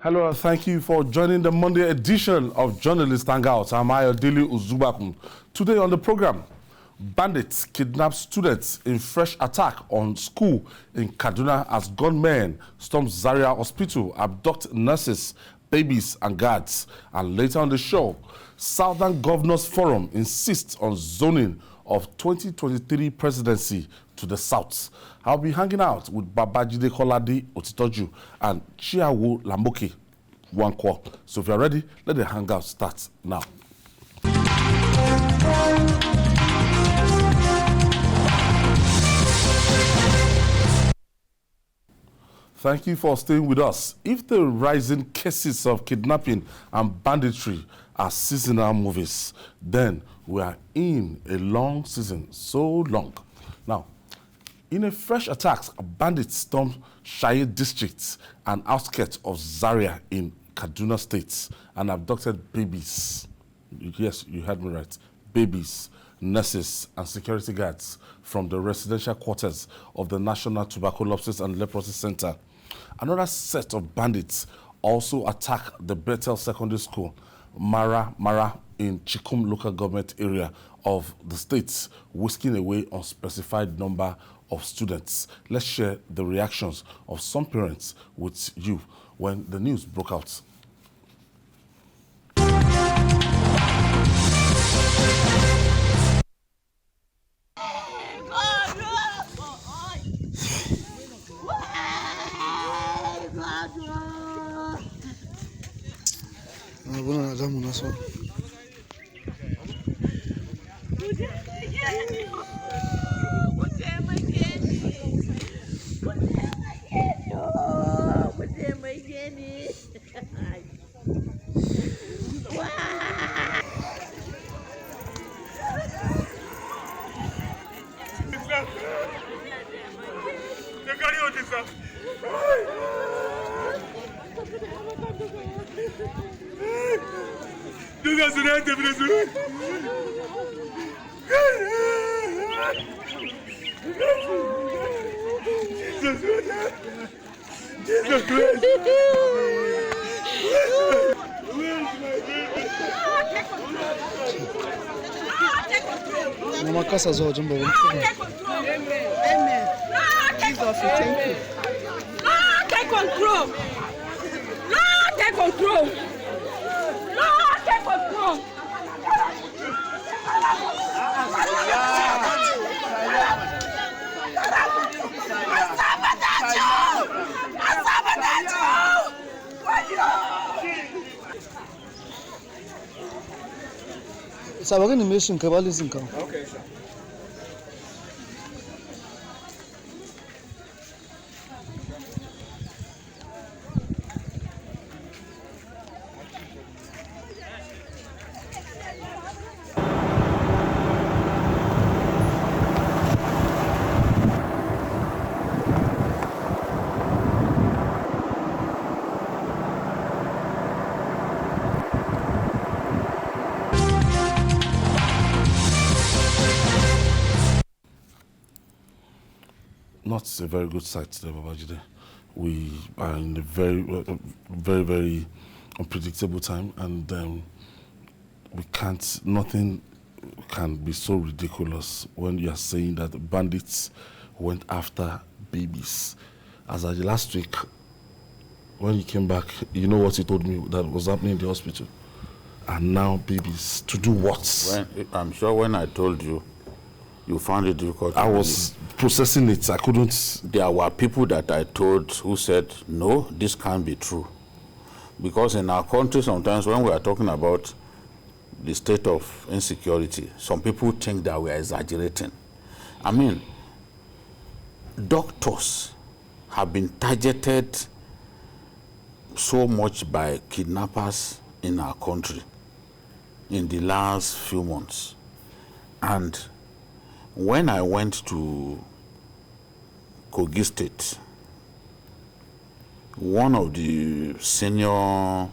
Hello and thank you for joining the Monday edition of Journalist Hangout. I'm Ayodele Uzubakun. Today on the program, bandits kidnap students in fresh attack on school in Kaduna as gunmen storm Zaria Hospital, abduct nurses, babies and guards. And later on the show, Southern Governors Forum insists on zoning of 2023 presidency to the south. I'll be hanging out with Babajide Kolade Otitoju and Chiawo Lamboke Wankwo. So if you're ready, let the hangout start now. Thank you for staying with us. If the rising cases of kidnapping and banditry are seasonal movies, then we are in a long season, so long. Now, in a fresh attack, bandits stormed Shahid district and outskirts of Zaria in Kaduna State and abducted babies. Yes, you heard me right. Babies, nurses, and security guards from the residential quarters of the National Tuberculosis and Leprosy Center. Another set of bandits also attacked the Bethel Secondary School, Mara in Chikum local government area of the state, whisking away unspecified number of students. Let's share the reactions of some parents with you when the news broke out. Mama Casa zo jumbo. Amen. Jesus, thank you. Lord, take control. Lord, take control. Lord, take control. Sabagin mission kabali zinka. Okay, sir. Not a very good sight today, Babajide. We are in a very unpredictable time, and nothing can be so ridiculous when you are saying that the bandits went after babies. As of last week, when you came back, you know what he told me that was happening in the hospital. And now babies, to do what? I'm sure when I told you, you found it difficult. I was processing it. I couldn't. There were people that I told who said, no, this can't be true. Because in our country, sometimes when we are talking about the state of insecurity, some people think that we are exaggerating. I mean, doctors have been targeted so much by kidnappers in our country in the last few months. And when I went to Kogi State, one of the senior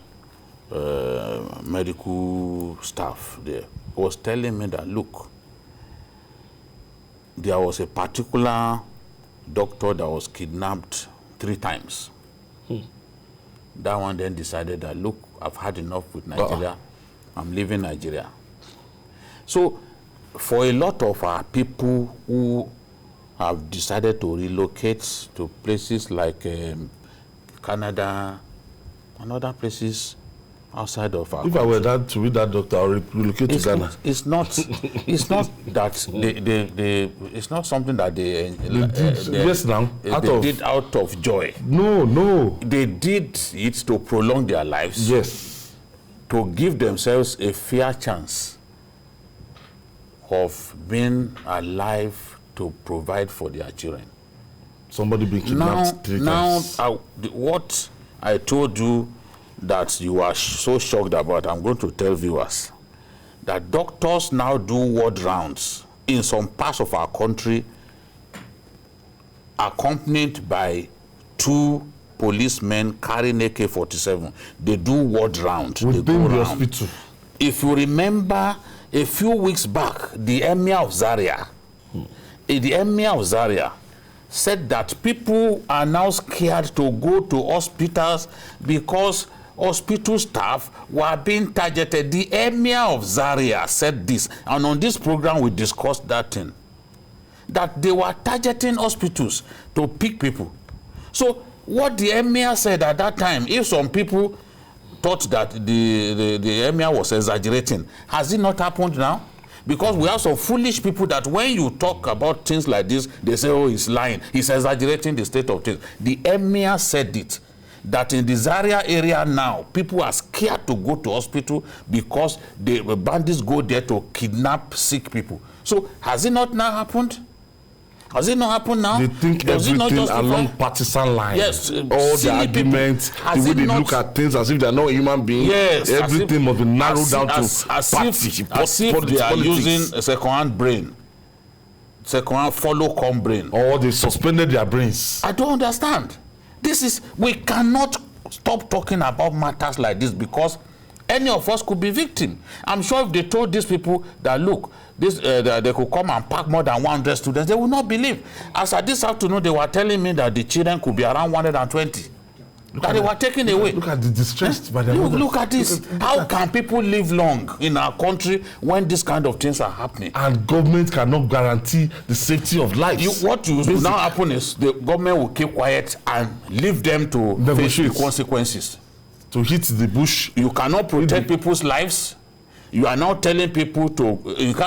medical staff there was telling me that, look, there was a particular doctor that was kidnapped 3 times. That one then decided that, look, I've had enough with Nigeria. I'm leaving Nigeria. So for a lot of our people who have decided to relocate to places like Canada and other places outside of our country. I were that to read that, doctor, I would relocate to Ghana. It's not that it's not something that they did out of joy. No. They did it to prolong their lives. Yes. To give themselves a fair chance of being alive to provide for their children. Somebody being kidnapped three times. What I told you that you are so shocked about, I'm going to tell viewers that doctors now do ward rounds in some parts of our country, accompanied by 2 policemen carrying AK-47. They do ward rounds. Within the hospital. If you remember, a few weeks back, the Emir of Zaria, said that people are now scared to go to hospitals because hospital staff were being targeted. The Emir of Zaria said this, and on this program we discussed that thing, that they were targeting hospitals to pick people. So what the Emir said at that time, if some people thought that the Emir was exaggerating, has it not happened now? Because we have some foolish people that when you talk about things like this, they say, oh, he's lying, he's exaggerating the state of things. The Emir said it, that in the Zaria area now, people are scared to go to hospital because the bandits go there to kidnap sick people. So has it not now happened? Has it not happened now? They think everything along partisan lines. Yes. All the arguments, the way they look at things as if they're not human beings. Yes. Everything must be narrowed down to party. As if they are using a second-hand brain. Second-hand follow-come brain. Or they suspended their brains. I don't understand. We cannot stop talking about matters like this because any of us could be victim. I'm sure if they told these people that, look, they could come and pack more than 100 students, they will not believe. As at this afternoon, they were telling me that the children could be around 120. That they were taken away. Look at the distress. Look at this. How can people live long in our country when this kind of things are happening? And government cannot guarantee the safety of lives. What will now happen is the government will keep quiet and leave them to face the consequences. To hit the bush. You cannot protect people's lives. You are now telling people to,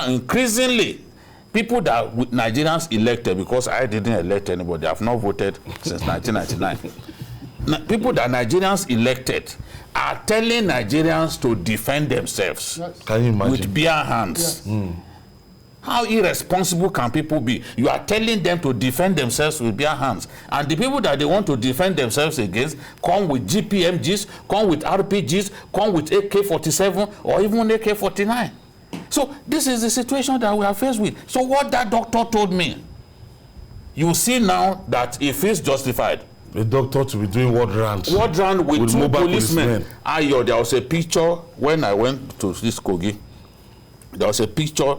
increasingly, people that Nigerians elected, because I didn't elect anybody, I have not voted since 1999. People that Nigerians elected are telling Nigerians to defend themselves. Yes. Can you imagine? With bare hands. Yes. How irresponsible can people be? You are telling them to defend themselves with bare hands. And the people that they want to defend themselves against come with GPMGs, come with RPGs, come with AK-47 or even AK-49. So this is the situation that we are faced with. So what that doctor told me, you see now that if it's justified. The doctor to be doing ward rounds. Ward round with 2 policemen. There was a picture when I went to this Kogi. There was a picture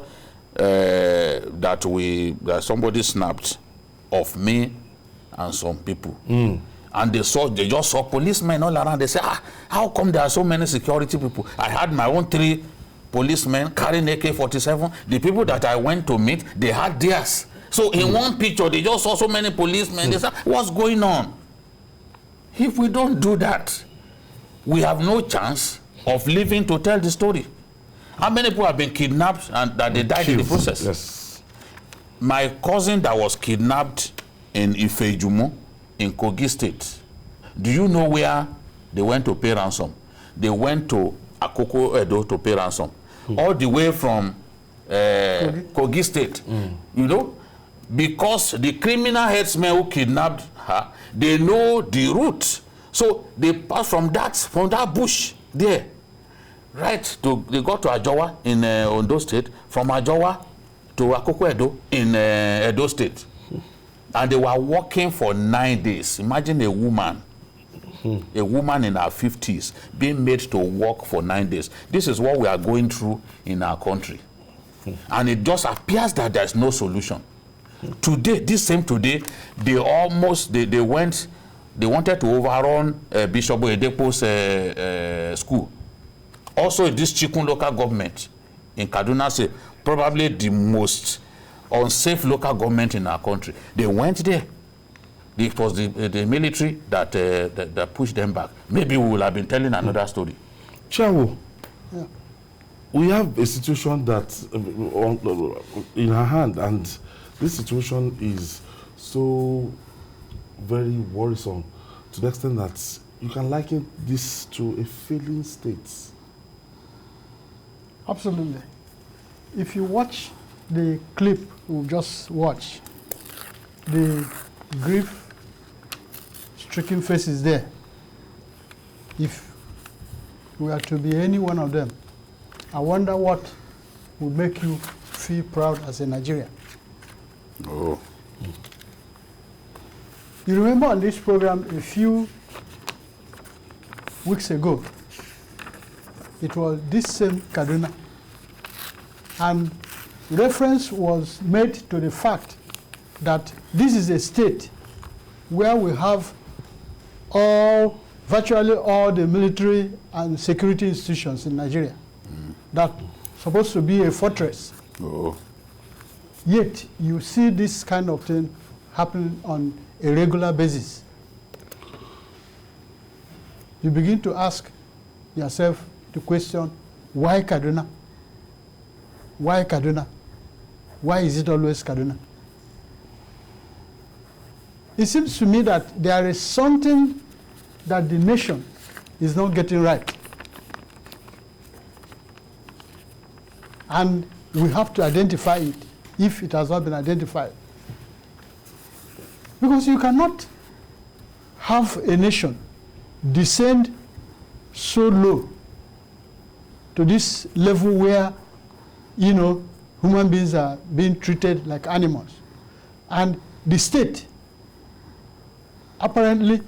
that somebody snapped of me and some people. And they just saw policemen all around. They said, how come there are so many security people? I had my own 3 policemen carrying AK-47. The people that I went to meet, they had theirs. So in one picture, they just saw so many policemen. They said, what's going on? If we don't do that, we have no chance of living to tell the story. How many people have been kidnapped and that they died in the process? Yes. My cousin that was kidnapped in Ifejumo in Kogi State, do you know where they went to pay ransom? They went to Akoko Edo to pay ransom. All the way from Kogi State. You know? Because the criminal headsmen who kidnapped her, they know the route. So they pass from that bush there. Right, they got to Ajowa in Ondo State, from Ajowa to Akoko Edo in Edo State. And they were walking for 9 days. Imagine a woman in her 50s being made to walk for 9 days. This is what we are going through in our country. And it just appears that there's no solution. Today, this same today, they went they wanted to overrun Bishop Oyedepo's school. Also, this Chikun local government in Kaduna State, probably the most unsafe local government in our country. They went there. It was the military that pushed them back. Maybe we will have been telling another story. Chawo, yeah. We have a situation that in our hand, and this situation is so very worrisome to the extent that you can liken this to a failing state. Absolutely. If you watch the clip we just watched, the grief-stricken faces there, if we are to be any one of them, I wonder what would make you feel proud as a Nigerian. Oh. You remember on this program a few weeks ago, it was this same Kaduna, and reference was made to the fact that this is a state where we have virtually all the military and security institutions in Nigeria. That's supposed to be a fortress. Oh. Yet you see this kind of thing happening on a regular basis. You begin to ask yourself the question, why Kaduna? Why Kaduna? Why is it always Kaduna? It seems to me that there is something that the nation is not getting right. And we have to identify it if it has not been identified. Because you cannot have a nation descend so low to this level where, you know, human beings are being treated like animals. And the state apparently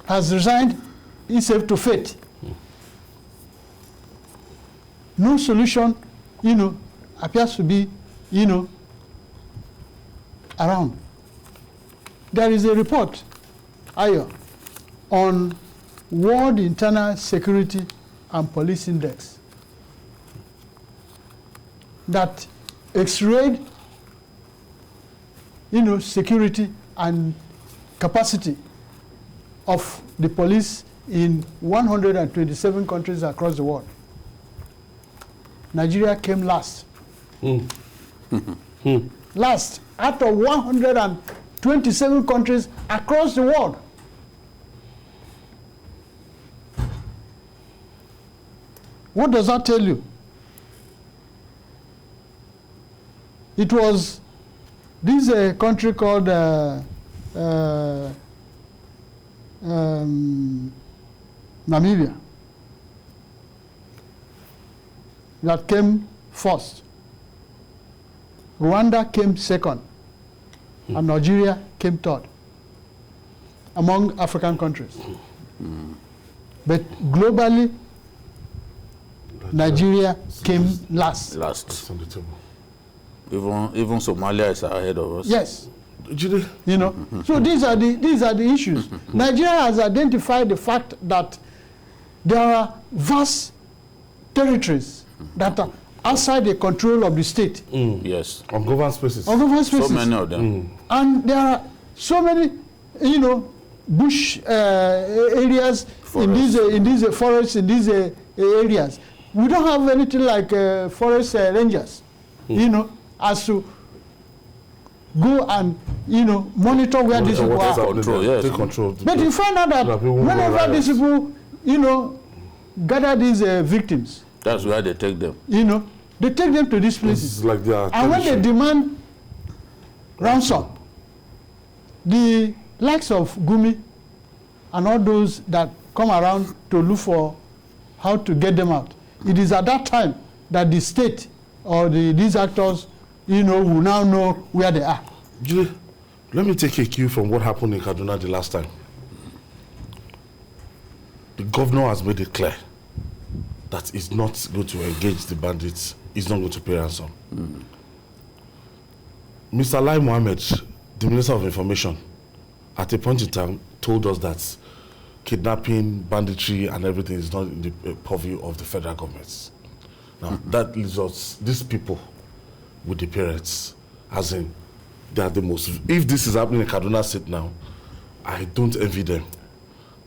has resigned itself to fate. No solution, you know, appears to be, you know, around. There is a report, Ayo, on World Internal Security and Police Index that x-rayed, you know, security and capacity of the police in 127 countries across the world. Nigeria came last. Last out of 127 countries across the world. What does that tell you? It was this country called Namibia that came first. Rwanda came second, and Nigeria came third among African countries. But globally, Nigeria came last. Last. On the table. Even Somalia is ahead of us. Yes. You know, so these are the issues. Nigeria has identified the fact that there are vast territories that are outside the control of the state. Yes. Ungoverned spaces. Ungoverned spaces. So many of them. And there are so many, you know, bush areas in these forests, in these areas. We don't have anything like forest rangers, you know, as to go and, you know, monitor where these people are. Control, yes. Take control. But you find out that whenever these people, you know, gather these victims, that's where they take them. you know, they take them to these places. Like And when they demand ransom, the likes of Gumi and all those that come around to look for how to get them out, it is at that time that the state or these actors, you know, will now know where they are. Julie, let me take a cue from what happened in Kaduna the last time. The governor has made it clear that he's not going to engage the bandits, he's not going to pay ransom. Mr. Lai Mohammed, the Minister of Information, at a point in time, told us that kidnapping, banditry, and everything is not in the purview of the federal government. Now, that leaves us, these people with the parents, as in, they are the most, if this is happening in Kaduna State now, I don't envy them.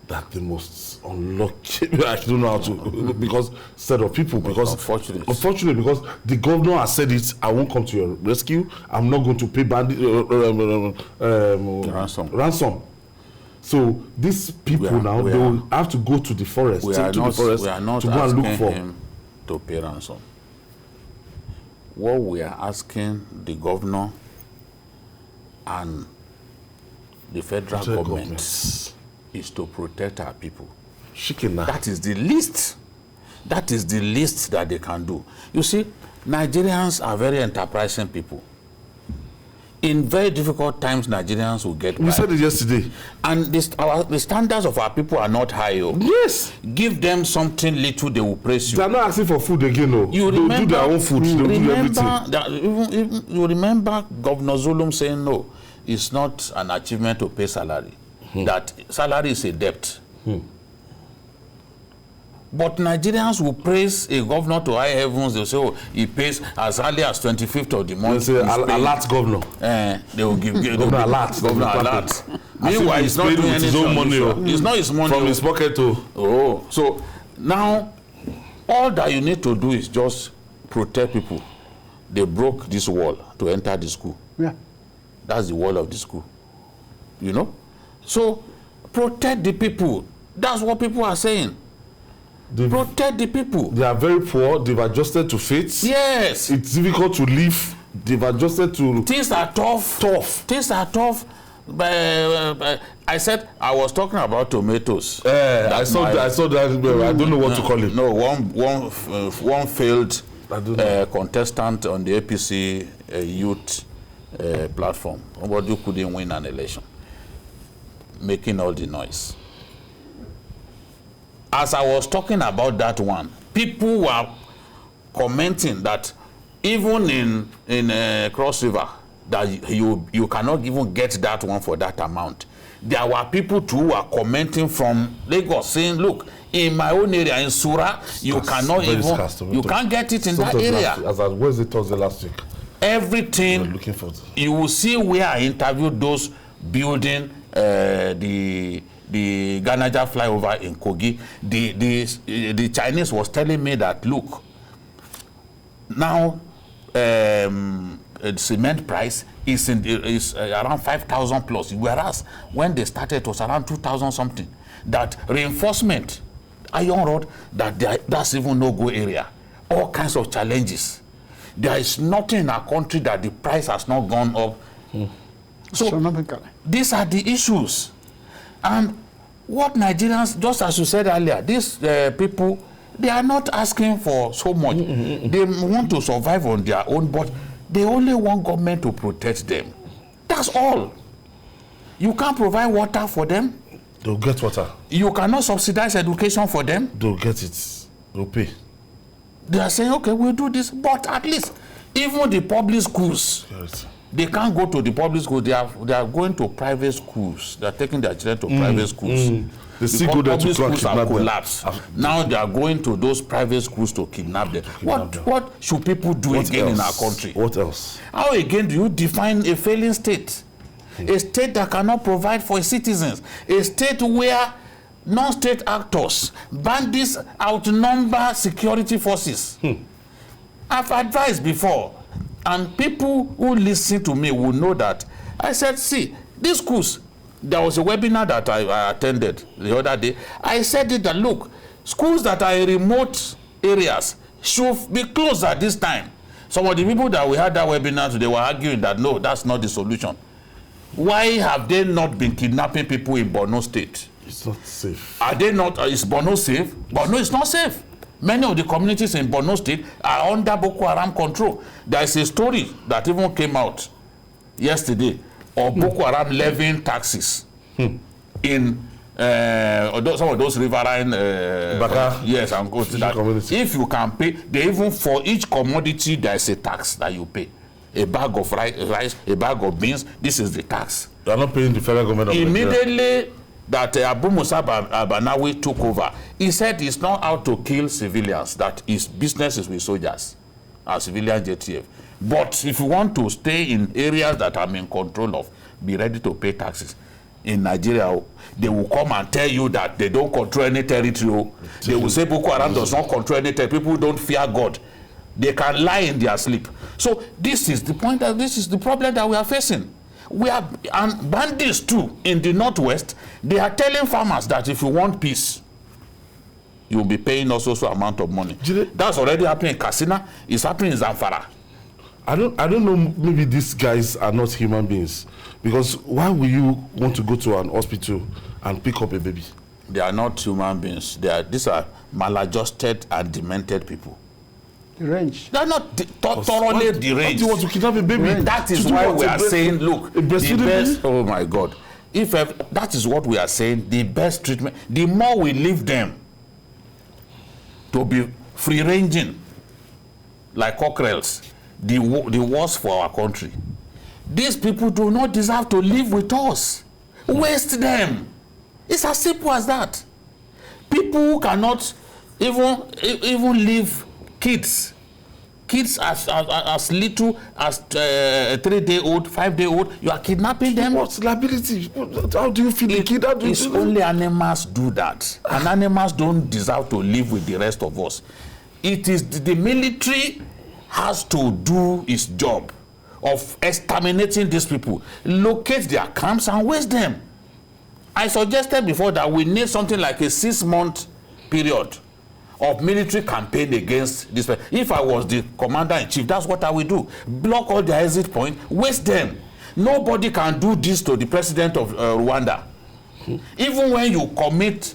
That the most unlucky, I don't know how to, because set of people, because unfortunately, because the governor has said it, I won't come to your rescue, I'm not going to pay ransom. So these people they will have to go to the forest, we are not to go and look for him to pay ransom. What we are asking the governor and the federal government is to protect our people. That is the least. That is the least that they can do. You see, Nigerians are very enterprising people. In very difficult times, Nigerians will get by. We said it yesterday. And the standards of our people are not high. Yes. Give them something little, they will praise you. They are not asking for food again. No. You They'll do their own food. They'll do everything. You remember Governor Zulum saying, no, it's not an achievement to pay salary. That salary is a debt. But Nigerians will praise a governor to high heavens. They'll say, oh, he pays as early as 25th of the month. They'll say, alert governor. They will give governor alert. Governor alert. Meanwhile, he's not doing anything. His own money. It's not his money. From his pocket too. Oh, so now all that you need to do is just protect people. They broke this wall to enter the school. Yeah. That's the wall of the school. You know? So protect the people. That's what people are saying. Protect the people. They are very poor. They've adjusted to fate. Yes. It's difficult to live. They've adjusted to... Things are tough. Things are tough. I said I was talking about tomatoes. I saw that. I don't know what to call it. No, one failed contestant on the APC youth platform. Nobody couldn't win an election, making all the noise. As I was talking about that one, people were commenting that even in Cross River, that you cannot even get that one for that amount. There were people too who were commenting from Lagos saying, look, in my own area in Sura, you cannot even, you can't get it in that area. Where's the Thursday last week? Everything, looking for you will see where I interviewed those building the Ganaja flyover in Kogi. The Chinese was telling me that, look, now cement price is around 5,000 plus, whereas when they started it was around 2,000 something. That reinforcement, iron road, that's even no-go area. All kinds of challenges. There is nothing in our country that the price has not gone up. So these are the issues. And what Nigerians, just as you said earlier, these people, they are not asking for so much. They want to survive on their own, but they only want government to protect them. That's all. You can't provide water for them. They'll get water. You cannot subsidize education for them. They'll get it. They'll pay. They are saying, okay, we'll do this, but at least even the public schools, they can't go to the public schools. They are going to private schools. They are taking their children to private schools. They still go there to schools have collapsed. Now they are going to those private schools to kidnap them. What should people do again in our country? What else? How again do you define a failing state? A state that cannot provide for its citizens. A state where non-state actors, bandits outnumber security forces. I've advised before, and people who listen to me will know that. I said, see, these schools, there was a webinar that I attended the other day. I said that, look, schools that are in remote areas should be closed at this time. Some of the people that we had that webinar today were arguing that, no, that's not the solution. Why have they not been kidnapping people in Borno State? It's not safe. Are they not? Is Borno safe? Borno is not safe. Many of the communities in Borno State are under Boko Haram control. There is a story that even came out yesterday of Boko Haram levying taxes in some of those riverine yes, and go to that. If you can pay, they even for each commodity there is a tax that you pay. a bag of rice, a bag of beans. This is the tax. You are not paying the federal government of Immediately that Abu Musa Banawi took over, he said he's not out to kill civilians, that his business is with soldiers, civilian JTF. But if you want to stay in areas that I'm in control of, be ready to pay taxes. In Nigeria, they will come and tell you that they don't control any territory. They will say Boko Haram does not control any territory. People don't fear God. They can lie in their sleep. So this is the point, that this is the problem that we are facing. We are, and bandits too in the northwest, they are telling farmers that if you want peace, you will be paying us also amount of money. That's already happening in Katsina. It's happening in Zamfara. I don't know, maybe these guys are not human beings, because why will you want to go to an hospital and pick up a baby? They are not human beings. These are maladjusted and demented people. Deranged. They are not thoroughly deranged. Why do you want to kidnap a baby? That is why we are saying, look, the best, oh my God, that is what we are saying, the best treatment, the more we leave them to be free-ranging like cockerels, the worse for our country. These people do not deserve to live with us. Waste them. It's as simple as that. People who cannot even leave kids as little as 3-day-old, 5-day-old, you are kidnapping them. What's liability? How do you feel a kid? It's only animals do that. And animals don't deserve to live with the rest of us. It is the military has to do its job of exterminating these people, locate their camps and waste them. I suggested before that we need something like a 6-month period of military campaign against this. If I was the commander-in-chief, that's what I would do. Block all their exit points, waste them. Nobody can do this to the president of Rwanda. Even when you commit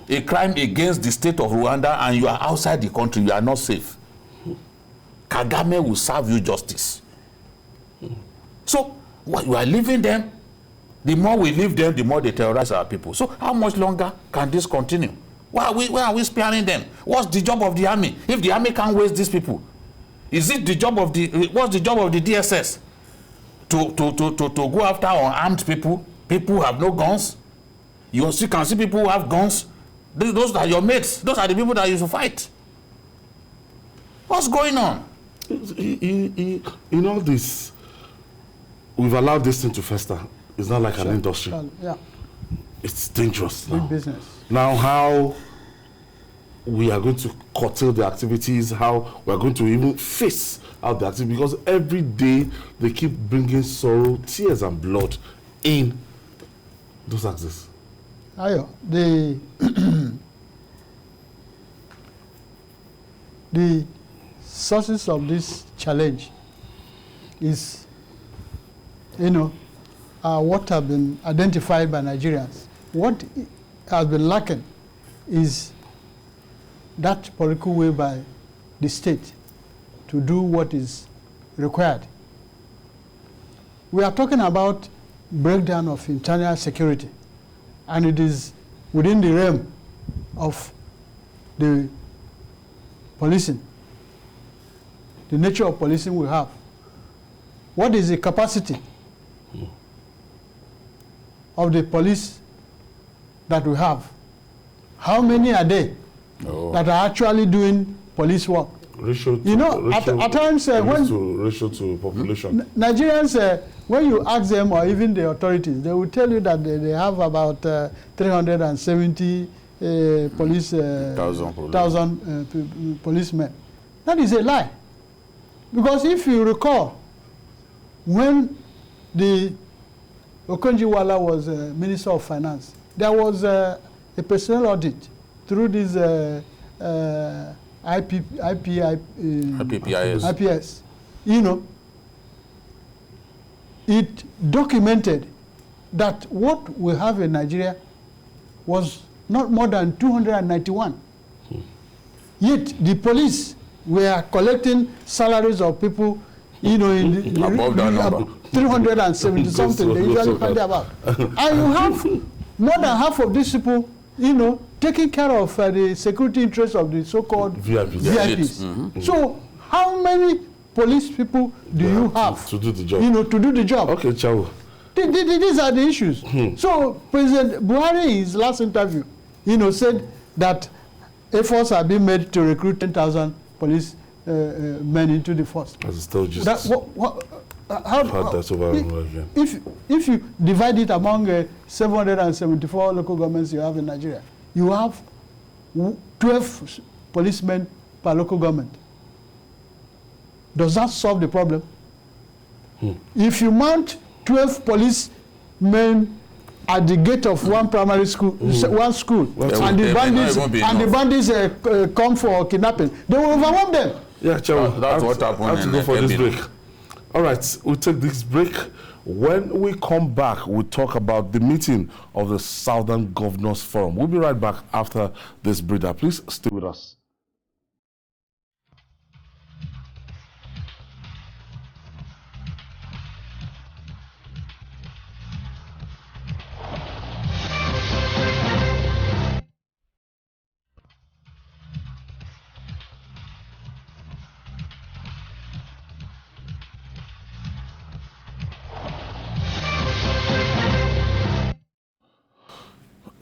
a crime against the state of Rwanda and you are outside the country, you are not safe. Kagame will serve you justice. So, we are leaving them. The more we leave them, the more they terrorize our people. So, how much longer can this continue? Why are we sparing them? What's the job of the army? If the army can't waste these people, is it the job of what's the job of the DSS? To go after unarmed people? People who have no guns? You also can see people who have guns. Those are your mates. Those are the people that you should fight. What's going on? In all this, we've allowed this thing to fester. It's not like an industry. Yeah. It's dangerous now. Big business. Now, how we are going to curtail the activities, how we are going to even face out the activity, because every day they keep bringing sorrow, tears, and blood in those axes. Ayo, the sources of this challenge is, what have been identified by Nigerians. What has been lacking is that political will by the state to do what is required. We are talking about breakdown of internal security, and it is within the realm of the policing, the nature of policing we have. What is the capacity of the police that we have? How many are they that are actually doing police work? Ratio to, at times ratio to population. Nigerians, when you ask them, or even the authorities, they will tell you that they have about 370 thousand policemen. That is a lie. Because if you recall, when the Okonjo-Iweala was Minister of Finance, there was a personnel audit through this IPPIS. It documented that what we have in Nigeria was not more than 291. Yet the police were collecting salaries of people, in above that number. 370 something. They usually find about. And you have more than half of these people, taking care of the security interests of the so-called VIPs. Mm-hmm. So how many police people do you have to do the job? To do the job. Okay, Chao. These are the issues. So President Buhari, in his last interview, said that efforts are being made to recruit 10,000 police men into the force. As still just if you divide it among 774 local governments you have in Nigeria, you have 12 policemen per local government. Does that solve the problem? If you mount 12 policemen at the gate of one primary school, one school, and the bandits come for kidnapping, they will overwhelm them. Yeah, Chow, that's what happened. I have to go for this break. All right, we'll take this break. When we come back, we'll talk about the meeting of the Southern Governors Forum. We'll be right back after this breather. Please stay with us.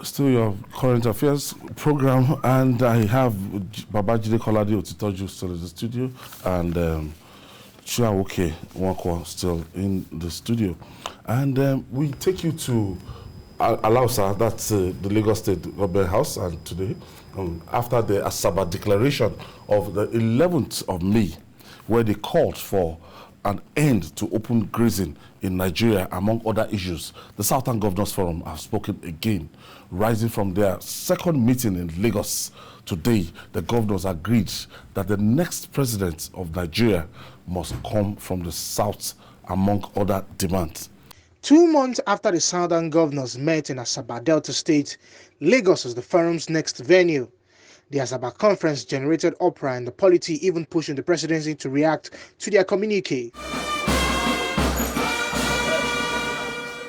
Still your current affairs program, and I have Babajide Kolade Otitoju still in the studio, and Chiawoke Nwankwo still in the studio. And we take you to Alausa, that's the Lagos State Government House, and today, after the Asaba declaration of the 11th of May, where they called for an end to open grazing in Nigeria, among other issues, the Southern Governors Forum have spoken again. Rising from their second meeting in Lagos today, the governors agreed that the next president of Nigeria must come from the South, among other demands. 2 months after the Southern governors met in Asaba Delta State, Lagos is the forum's next venue. The Asaba conference generated uproar, and the polity even pushing the presidency to react to their communique.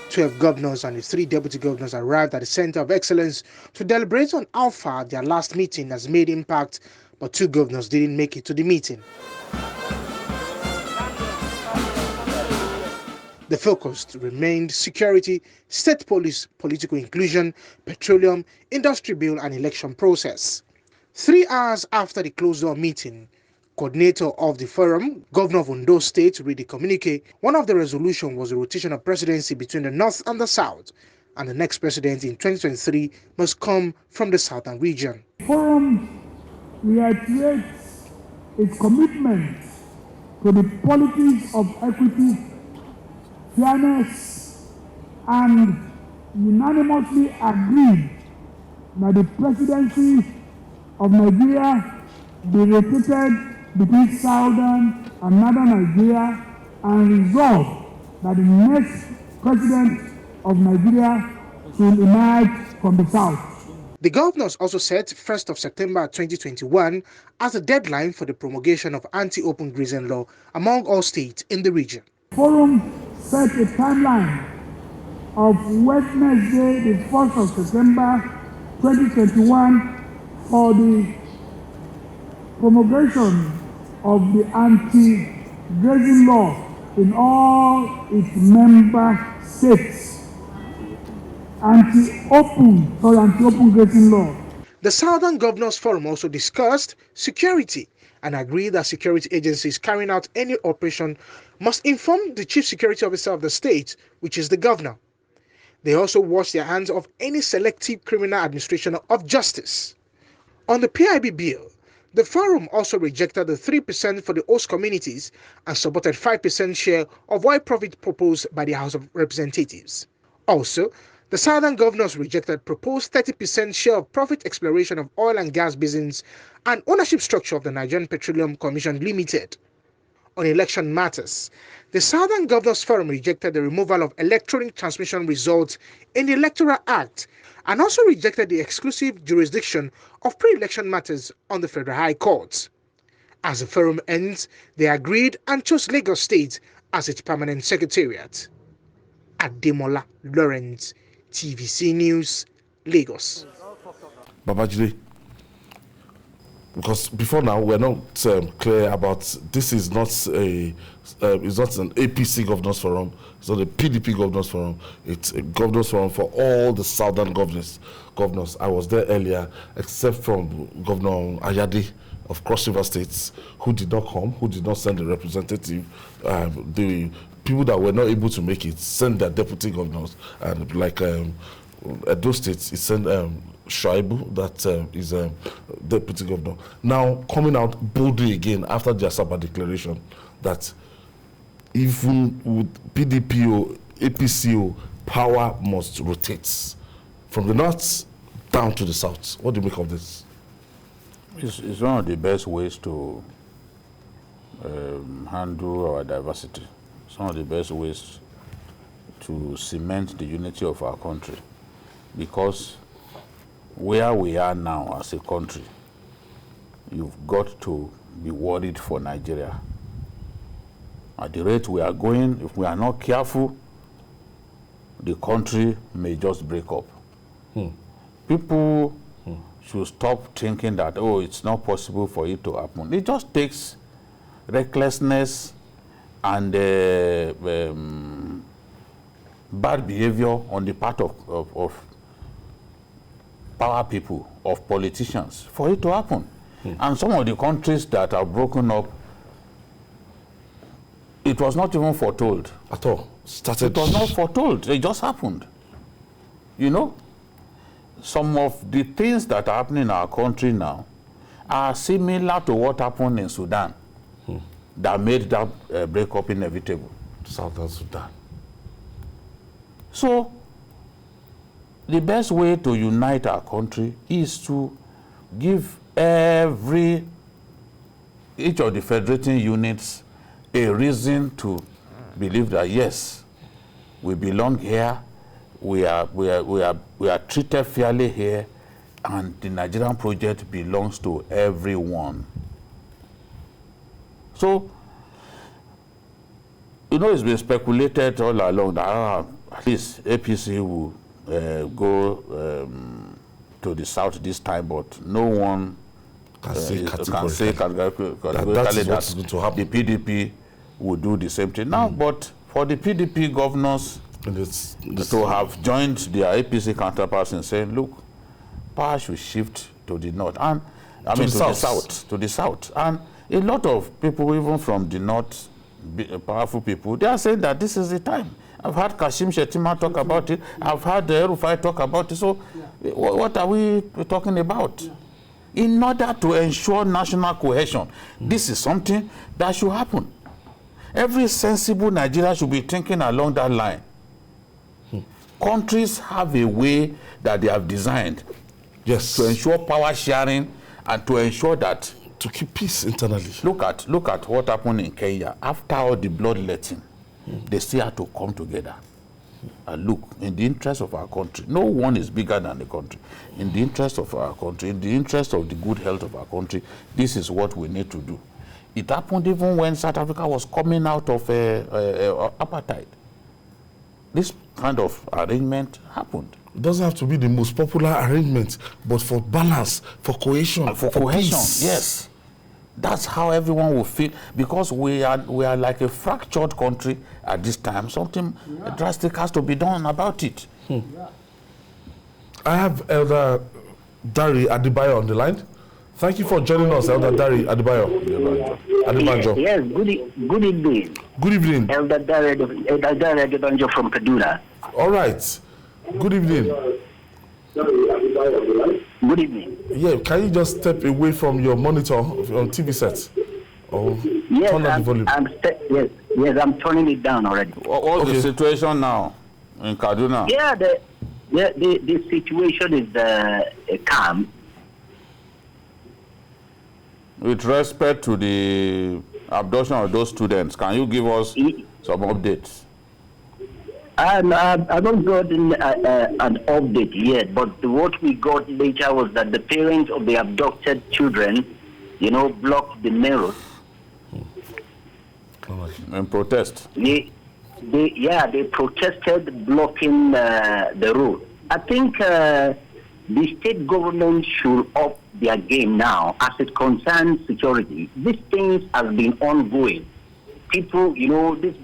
12 governors and the 3 deputy governors arrived at the Center of Excellence to deliberate on how far their last meeting has made impact, but 2 governors didn't make it to the meeting. The focus remained security, state police, political inclusion, petroleum, industry bill, and election process. 3 hours after the closed-door meeting, coordinator of the forum, Governor of Ondo State, read the communique. One of the resolutions was the rotation of presidency between the North and the South, and the next president in 2023 must come from the Southern region. The forum reiterates its commitment to the politics of equity, fairness, and unanimously agreed that the presidency of Nigeria be rotated between Southern and Northern Nigeria, and resolve that the next president of Nigeria will emerge from the South. The governors also set 1st of September 2021 as a deadline for the promulgation of anti-open grazing law among all states in the region. The forum set a timeline of Wednesday, the 1st of September 2021 for the promulgation of the anti-grazing law in all its member states. Anti-open grazing law. The Southern Governors Forum also discussed security and agreed that security agencies carrying out any operation must inform the Chief Security Officer of the state, which is the governor. They also washed their hands of any selective criminal administration of justice. On the PIB bill, the forum also rejected the 3% for the host communities and supported 5% share of oil profit proposed by the House of Representatives. Also, the Southern governors rejected proposed 30% share of profit exploration of oil and gas basins and ownership structure of the Nigerian Petroleum Commission Limited. On election matters, the Southern Governors Forum rejected the removal of electronic transmission results in the Electoral Act and also rejected the exclusive jurisdiction of pre-election matters on the Federal High Court. As the forum ends, they agreed and chose Lagos State as its permanent secretariat. Ademola Lawrence, TVC News, Lagos. Babajide, because before now we're not clear about this is not a it's not an APC governors forum, it's not a PDP governors forum, it's a governors forum for all the southern governors. I was there earlier, except from Governor Ayade of Cross River States, who did not come, who did not send a representative. The people that were not able to make it sent their deputy governors, and like Edo State, it sent Shaibu, that is deputy governor. Now coming out boldly again after the Asaba declaration that even with PDP or APC, power must rotate from the north down to the south. What do you make of this? It's one of the best ways to handle our diversity. It's one of the best ways to cement the unity of our country, because where we are now as a country, you've got to be worried for Nigeria. At the rate we are going, if we are not careful, the country may just break up. People should stop thinking that, oh, it's not possible for it to happen. It just takes recklessness and bad behavior on the part of power people, of politicians, for it to happen. And some of the countries that are broken up, it was not even foretold. At all. It was not foretold. It just happened. You know? Some of the things that are happening in our country now are similar to what happened in Sudan that made that breakup inevitable. Southern Sudan. So, the best way to unite our country is to give each of the federating units a reason to believe that, yes, we belong here, we are treated fairly here, and the Nigerian project belongs to everyone. So, you know, it's been speculated all along that at least APC will go to the south this time, but no one can say categorically that the PDP will do the same thing. Now, but for the PDP governors to have joined their APC counterparts in saying, look, power should shift to the north, and to the south. And a lot of people, even from the north, powerful people, they are saying that this is the time. I've heard Kashim Shettima talk about it. I've heard Rufai talk about it. So what are we talking about? In order to ensure national cohesion, this is something that should happen. Every sensible Nigerian should be thinking along that line. Countries have a way that they have designed to ensure power sharing and to ensure that to keep peace internally. Look at what happened in Kenya. After all the bloodletting, they still had to come together. And look, in the interest of our country, no one is bigger than the country. In the interest of our country, in the interest of the good health of our country, this is what we need to do. It happened even when South Africa was coming out of apartheid. This kind of arrangement happened. It doesn't have to be the most popular arrangement, but for balance, for cohesion, for cohesion, peace. Yes. That's how everyone will feel, because we are like a fractured country at this time. Something drastic has to be done about it. I have Elder Dari Adebayo on the line. Thank you for joining us, Elder Dari Adebayo. Yes, good evening. Good evening. Elder Dari Adebayo from Kaduna. All right. Good evening. Good evening. Yeah, can you just step away from your monitor on TV set? Or turn down the volume? Yes, I'm turning it down already. What's the situation now in Kaduna? Yeah, the situation is calm. With respect to the abduction of those students, can you give us some updates? I don't got an update yet, but what we got later was that the parents of the abducted children, blocked the main road. In protest? They protested blocking the road. I think the state government should up their game now as it concerns security. These things have been ongoing. People, these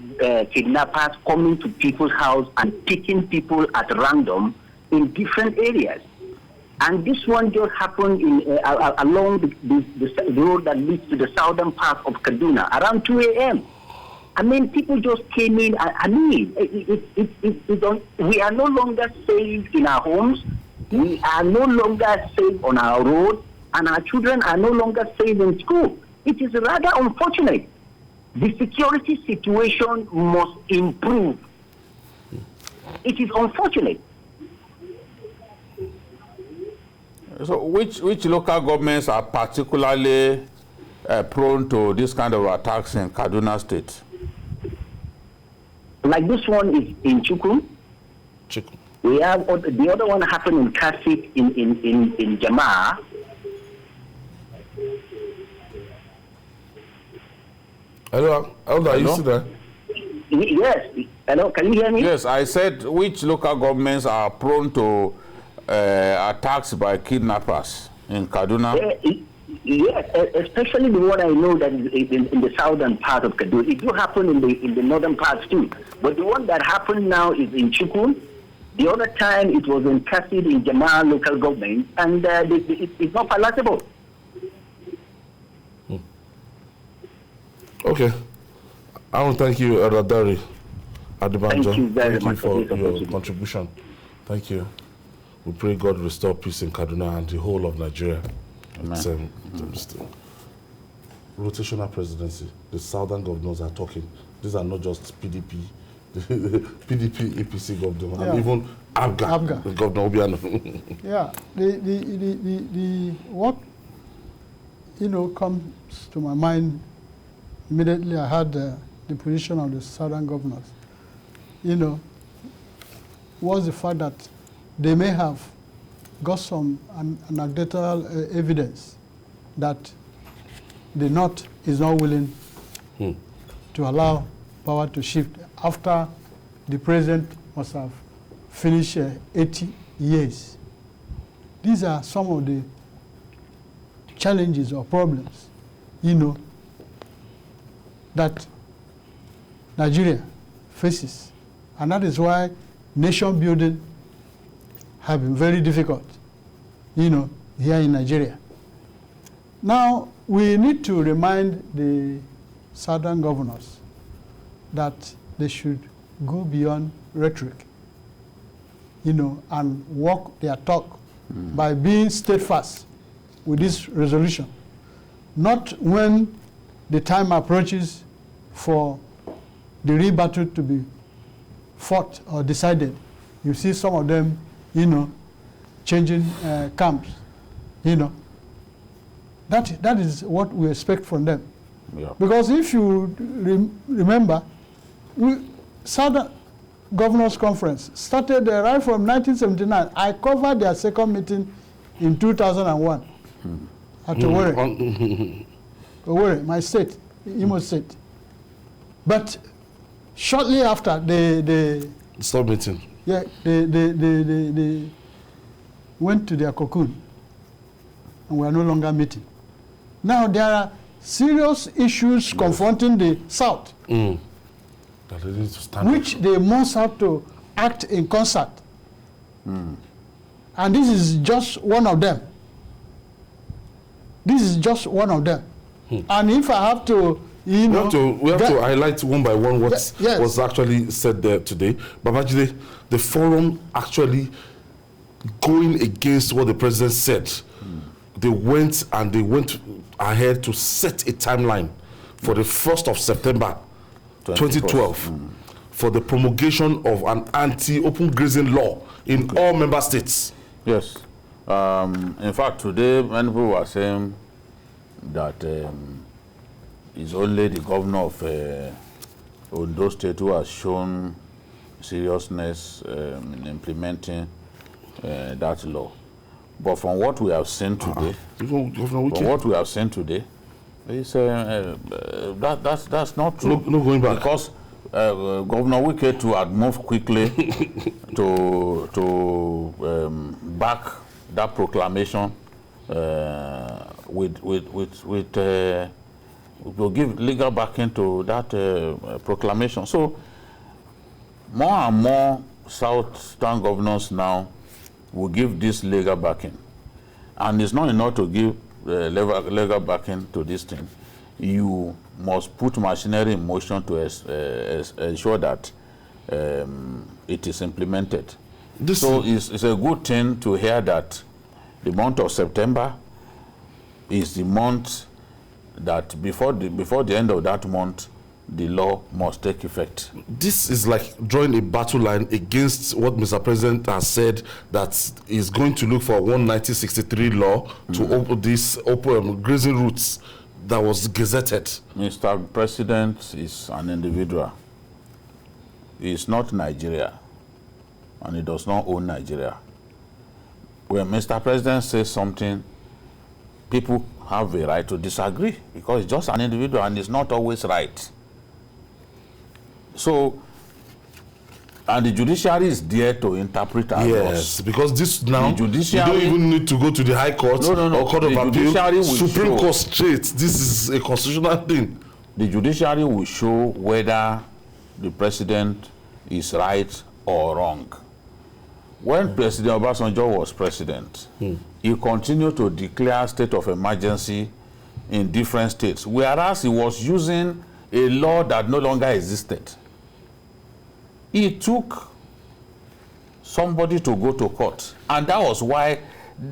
kidnappers coming to people's house and picking people at random in different areas. And this one just happened along the road that leads to the southern part of Kaduna around 2 a.m. I mean, people just came in. We are no longer safe in our homes. We are no longer safe on our road, and our children are no longer safe in school. It is rather unfortunate. The security situation must improve. It is unfortunate. So which local governments are particularly prone to this kind of attacks in Kaduna State? Like this one is in Chukun. We have the other one happened in Kasik in Jama'ah. Hello, are you still there? Yes. Hello, can you hear me? Yes, I said which local governments are prone to attacks by kidnappers in Kaduna? Yes, especially the one I know that is in the southern part of Kaduna. It do happen in the northern parts too. But the one that happened now is in Chukun. The other time it was in Kasik in Jama'ah local government, and it's not palatable. Okay. I want to thank you, Radari Adebanjo. Thank you very much for your contribution. Thank you. We pray God restore peace in Kaduna and the whole of Nigeria. Rotational presidency. The southern governors are talking. These are not just PDP, PDP, APC governor, and even ABGA. Governor Obiano. Yeah, what comes to my mind immediately. I had the position of the southern governors. Was the fact that they may have got some anecdotal evidence that the North is not willing to allow power to shift after the president must have finished 80 years. These are some of the challenges or problems, that Nigeria faces. And that is why nation building have been very difficult, here in Nigeria. Now, we need to remind the southern governors that they should go beyond rhetoric, and walk their talk by being steadfast with this resolution. Not when the time approaches for the real battle to be fought or decided. You see some of them, changing camps, That is what we expect from them. Yeah. Because if you remember, Southern Governors Conference started right from 1979. I covered their second meeting in 2001 at Owerri, my state, Imo State. But shortly after, they stop meeting. Yeah, they went to their cocoon, and we are no longer meeting. Now there are serious issues confronting the South, that they need to stand which they must have to act in concert. And this is just one of them. This is just one of them. And if I have to, we have to highlight one by one what was actually said there today. Babajide, the forum actually going against what the president said. They went ahead to set a timeline for the 1st of September 2012 for the promulgation of an anti-open grazing law in all member states. Yes. In fact, today, many people were saying that it's only the governor of Ondo State who has shown seriousness in implementing that law. But from what we have seen today, it's, that's not true. No going back. Because Governor Wike too had moved quickly to back that proclamation will give legal backing to that proclamation. So more and more Southern governors now will give this legal backing. And it's not enough to give legal backing to this thing. You must put machinery in motion to ensure that it is implemented. So it's a good thing to hear that the month of September is the month that before the end of that month, the law must take effect. This is like drawing a battle line against what Mr. President has said, that is going to look for 1963 law to open this grazing routes that was gazetted. Mr. President is an individual. He is not Nigeria, and he does not own Nigeria. When Mr. President says something, people have a right to disagree because he's just an individual and he's not always right. So, and the judiciary is there to interpret our laws. Yes, because this now, the judiciary, you don't even need to go to the High Court or Court of Appeal, Supreme Court straight. This is a constitutional thing. The judiciary will show whether the president is right or wrong. When President Obasanjo was president, he continued to declare state of emergency in different states, whereas he was using a law that no longer existed. He took somebody to go to court, and that was why,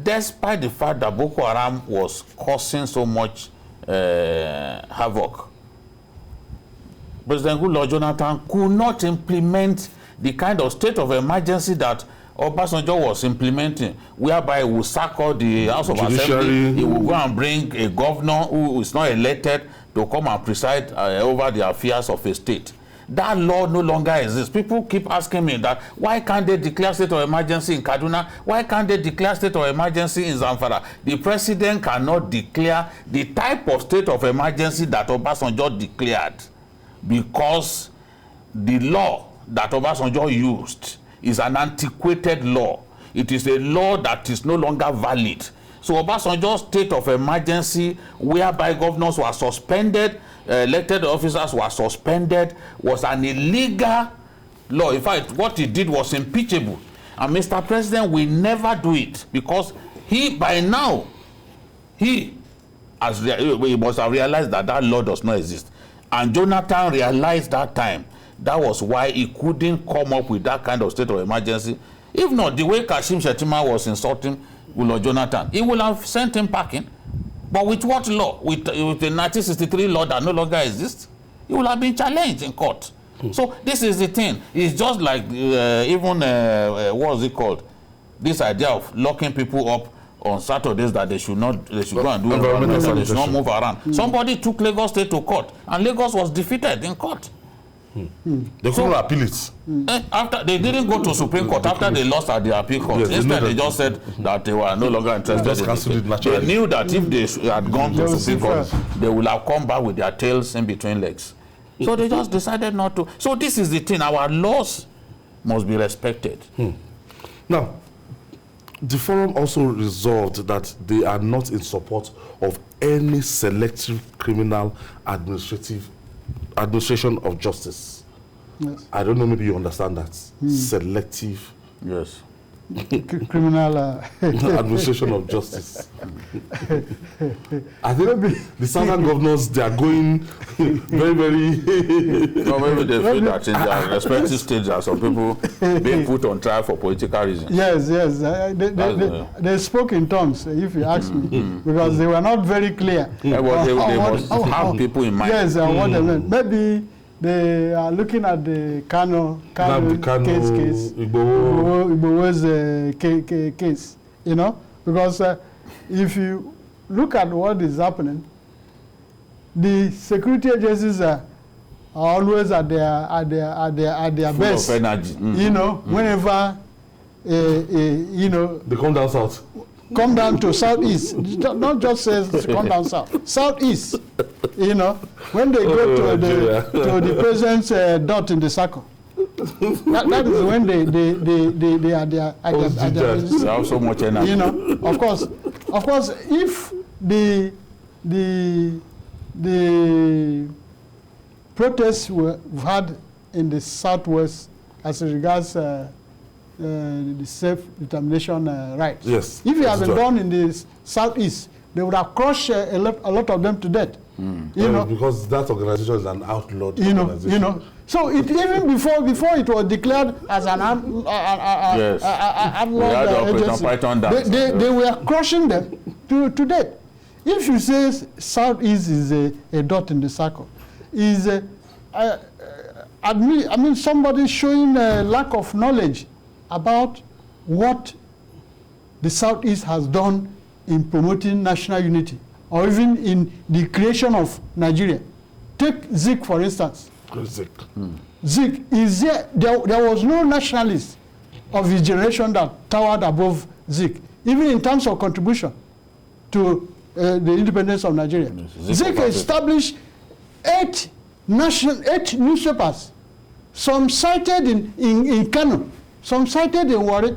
despite the fact that Boko Haram was causing so much havoc, President Goodluck Jonathan could not implement the kind of state of emergency that Obasanjo was implementing, whereby he will sack all the House of Assembly, he will go and bring a governor who is not elected to come and preside over the affairs of a state. That law no longer exists. People keep asking me that, why can't they declare state of emergency in Kaduna? Why can't they declare state of emergency in Zamfara? The president cannot declare the type of state of emergency that Obasanjo declared, because the law that Obasanjo used is an antiquated law. It is a law that is no longer valid. So Obasanjo's state of emergency, whereby governors were suspended, elected officers were suspended, was an illegal law. In fact, what he did was impeachable. And Mr. President will never do it, because he, by now, he must have realized that that law does not exist. And Jonathan realized that time. That was why he couldn't come up with that kind of state of emergency. If not, the way Kashim Shettima was insulting Goodluck Jonathan, he would have sent him packing. But with what law? With the 1963 law that no longer exists? He would have been challenged in court. So this is the thing. It's just like what is it called? This idea of locking people up on Saturdays, that they should go and do environmental, they should not move around. Somebody took Lagos State to court, and Lagos was defeated in court. They couldn't appeal it. After they didn't go to Supreme Court after they lost at the appeal court. Yes, instead, they just said that they were no longer interested in it. They knew that if they had gone to Supreme Court, they would have come back with their tails in between legs. So they just decided not to. So this is the thing. Our laws must be respected. Now, the forum also resolved that they are not in support of any selective criminal administration of justice. Yes. I don't know, maybe you understand that. Selective. Yes. Criminal administration of justice. I think the southern governors, they are going very, very... No, maybe they feel that in their respective states there are some people being put on trial for political reasons. Yes, yes. They spoke in tongues, if you ask me, because they were not very clear. They must have people in mind. Yes, what they meant. Maybe they are looking at the Kano case, Igbo's case, you know, because if you look at what is happening, the security agencies are always at their best. Full of energy. You know, whenever you know, they come down south. Come down to southeast, not just says come down south, southeast. You know, when they go to the president's dot in the circle, that is when they are there. They have so much energy. You know, of course, Of course, if the protests we've had in the southwest as regards the self-determination rights, yes, if it had been done in the southeast, they would have crushed a lot of them to death. You know, because that organization is an outlawed organization. You know. So it, even before it was declared as an outlawed agency, they were crushing them to death. If you say southeast is a dot in the circle, I mean somebody showing a lack of knowledge about what the southeast has done in promoting national unity, or even in the creation of Nigeria. Take Zik, for instance. Zik. Zik is there was no nationalist of his generation that towered above Zik, even in terms of contribution to the independence of Nigeria. Zik established 8 newspapers, some cited in Kano, some cited in Warri.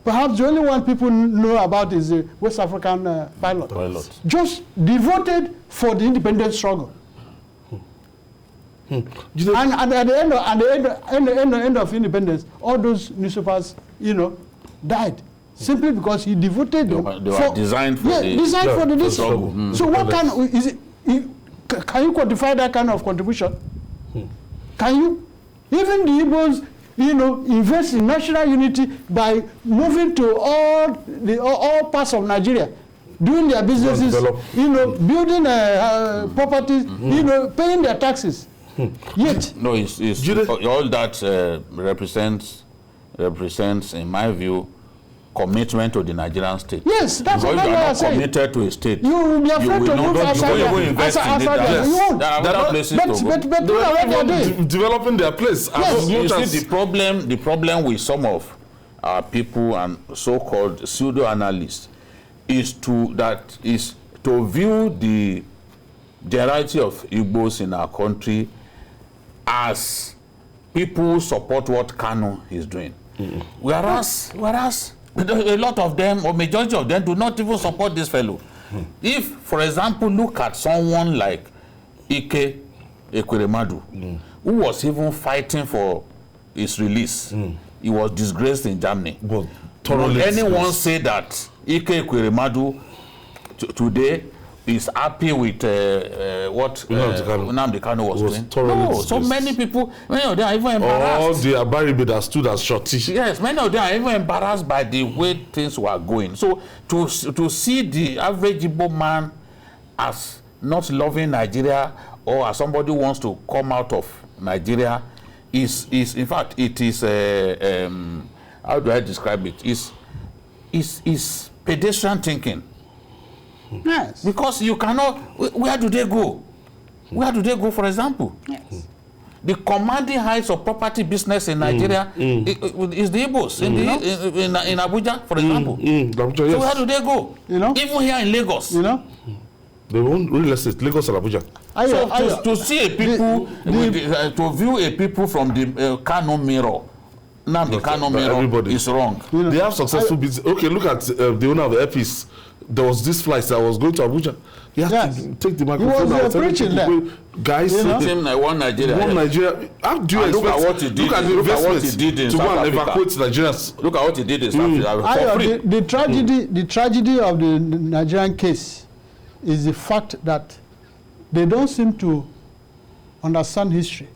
Perhaps the only one people know about is the West African pilot. Just devoted for the independence struggle. And at the end of independence, all those newspapers, died simply because he devoted them. They were designed for the struggle. So what kind of, is it? Can you quantify that kind of contribution? Can you? Even the Igbos, invest in national unity by moving to all parts of Nigeria, doing their businesses, building properties, paying their taxes. Yet, no, it's all that represents, in my view, commitment to the Nigerian state. Yes, that's what I'm saying. Committed to a state. You will be afraid to move outside. You won't. There are other places to go. But developing their place. Yes. You see, the problem with some of our people and so-called pseudo-analysts is to view the generality of Igbos in our country as people who support what Kanu is doing. Whereas a lot of them, or majority of them, do not even support this fellow. If, for example, look at someone like Ike Ekweremadu, who was even fighting for his release. He was disgraced in Germany. Would anyone say that Ike Ekweremadu today is happy with what Nnamdi Kanu was doing? No, so many people, many of them are even embarrassed. All the Abaribe that stood as shorty. Yes, many of them are even embarrassed by the way things were going. So to see the average Igbo man as not loving Nigeria, or as somebody who wants to come out of Nigeria, is in fact, it is how do I describe it? Is pedestrian thinking. Yes. Because you cannot, where do they go? Where do they go, for example? Yes. The commanding heights of property business in Nigeria is the Igbos in Abuja, for example. Abuja, yes. So where do they go? Even here in Lagos. They won't really list it, Lagos and Abuja. So to see a people, to view a people from the Kano mirror, now the Kano mirror is wrong. They have successful business. Okay, look at the owner of the Airpeace. There was this flight that was going to Abuja. He had to take the microphone and preaching there. Guys, one Nigeria. How do you expect? Look at what he did. Look at the investment to go and evacuate Nigerians. Look at what he did in South Africa. The tragedy of the Nigerian case is the fact that they don't seem to understand history.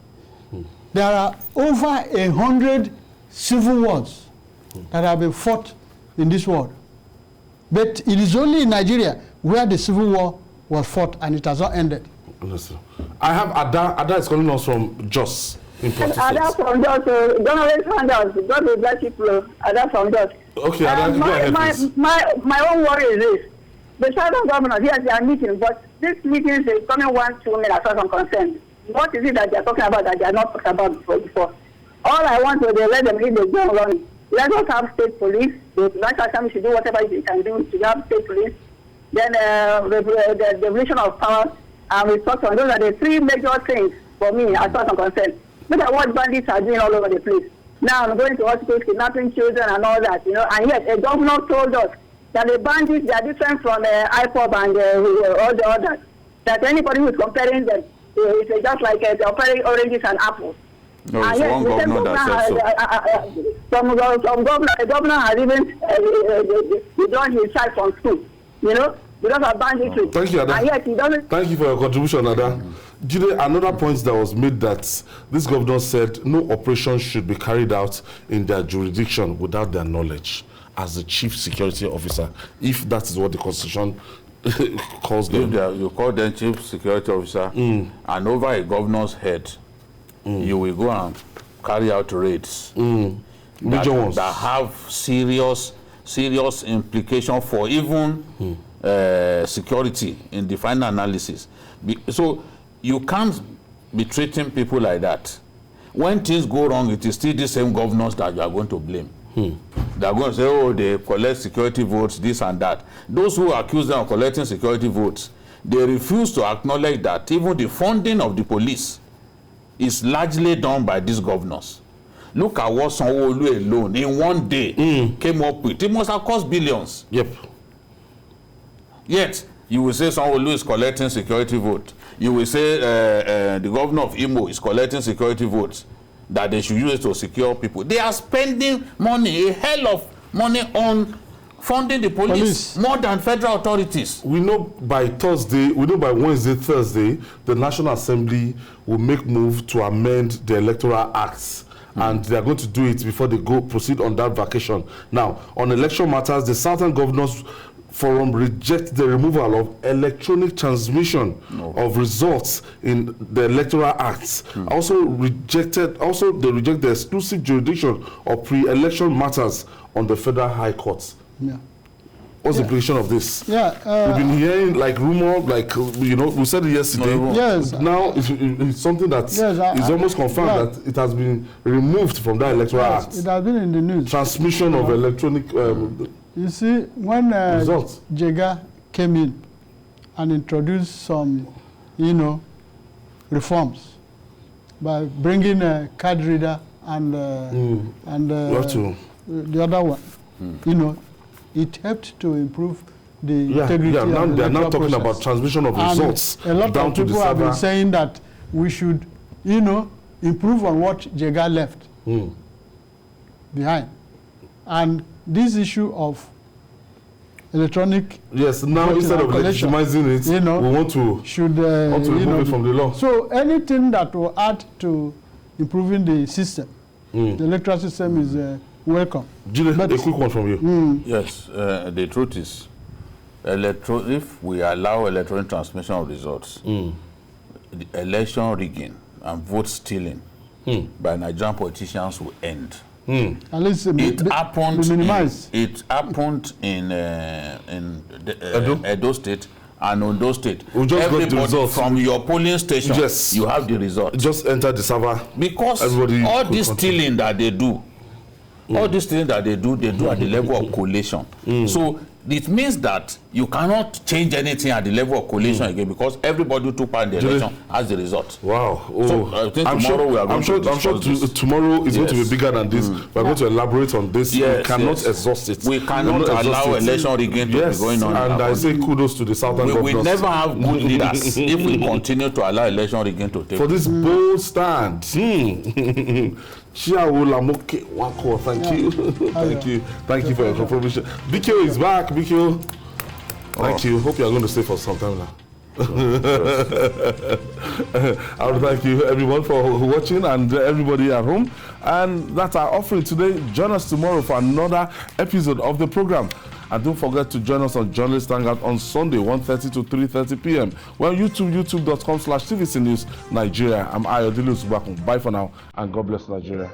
There are over 100 civil wars that have been fought in this world. But it is only in Nigeria where the civil war was fought and it has not ended. I have Ada is calling us from Jos. Ada from Jos, journalist Hangout. God will bless you, Ada from Jos. Okay, Ada, go ahead, please. My own worry is this. The southern governors, yes, they are meeting, but this meeting is coming 1-2 minutes as far as I'm concerned. What is it that they are talking about that they are not talking about before? All I want is to let them hit the ground running. Let us have state police. The National Assembly should do whatever it can do to have state police. Then the devolution of power and restructuring. Those are the 3 major things for me as far as I'm concerned. Look at what bandits are doing all over the place. Now I'm going to hospitals, kidnapping children and all that, and yet a governor told us that the bandits they are different from IPOB and all the others. That anybody who is comparing them, it's just like they're comparing oranges and apples. No, it's one governor that said so. The governor has even withdrawn his child from school, you know, because of banditry. Thank you, Ada. And yet he doesn't. Thank you for your contribution, Ada. Jide, another point that was made that this governor said no operation should be carried out in their jurisdiction without their knowledge as the chief security officer, if that is what the constitution calls them. If you call them chief security officer, and over a governor's head, you will go and carry out raids that have serious implication for even security in the final analysis. So you can't be treating people like that. When things go wrong, it is still the same governors that you are going to blame. They are going to say, oh, they collect security votes, this and that. Those who accuse them of collecting security votes, they refuse to acknowledge that even the funding of the police is largely done by these governors. Look at what Sanwo-Olu alone in one day came up with. It must have cost billions. Yep. Yet, you will say Sanwo-Olu is collecting security votes. You will say the governor of Imo is collecting security votes that they should use to secure people. They are spending money, a hell of money on funding the police more than federal authorities. We know by Wednesday, Thursday, the National Assembly will make move to amend the Electoral Acts. And they are going to do it before they proceed on that vacation. Now, on election matters, the Southern Governors Forum reject the removal of electronic transmission of results in the Electoral Acts. They reject the exclusive jurisdiction of pre-election matters on the Federal High Court. Yeah. What's the implication of this? Yeah, we've been hearing like rumor, like we said it yesterday. Yes. Now it's something that is almost confirmed that it has been removed from that Electoral Act. It has been in the news. Transmission of electronic. You see, when Jega came in and introduced some, reforms by bringing a card reader and the other one, it helped to improve the integrity of the they are now talking process. about transmission of results. A lot of people have been saying that we should, improve on what Jega left behind. And this issue of electronic now instead of legitimizing it, we want to remove it from the law. So anything that will add to improving the system, the electoral system is welcome. Jide, a quick one from you. Yes, the truth is, if we allow electronic transmission of results, the election rigging and vote stealing by Nigerian politicians will end. At least it happened in Edo State and Ondo State. We just got the results from your polling station. Yes, you have the result. Just enter the server. Because all this stealing that they do, all these things that they do at the level of collation. So it means that you cannot change anything at the level of collation again, because everybody who took part in the election has the result. Wow. So I think tomorrow we are going to I'm sure tomorrow is going to be bigger than this. We're going to elaborate on this. We cannot exhaust it. We cannot allow election rigging to be going on. And I say kudos to the Southern governors. We never have good leaders if we continue to allow election rigging to take for this bold stand. Thank you for your contribution. BQ is back. BQ, thank you. Hope you are going to stay for some time now. I would thank you everyone for watching and everybody at home. And that's our offering today. Join us tomorrow for another episode of the program. And don't forget to join us on Journalist Hangout on Sunday, 1:30 to 3:30 p.m. We're on YouTube, youtube.com/TVC News Nigeria. I'm Ayodele Usubakun. Bye for now, and God bless Nigeria.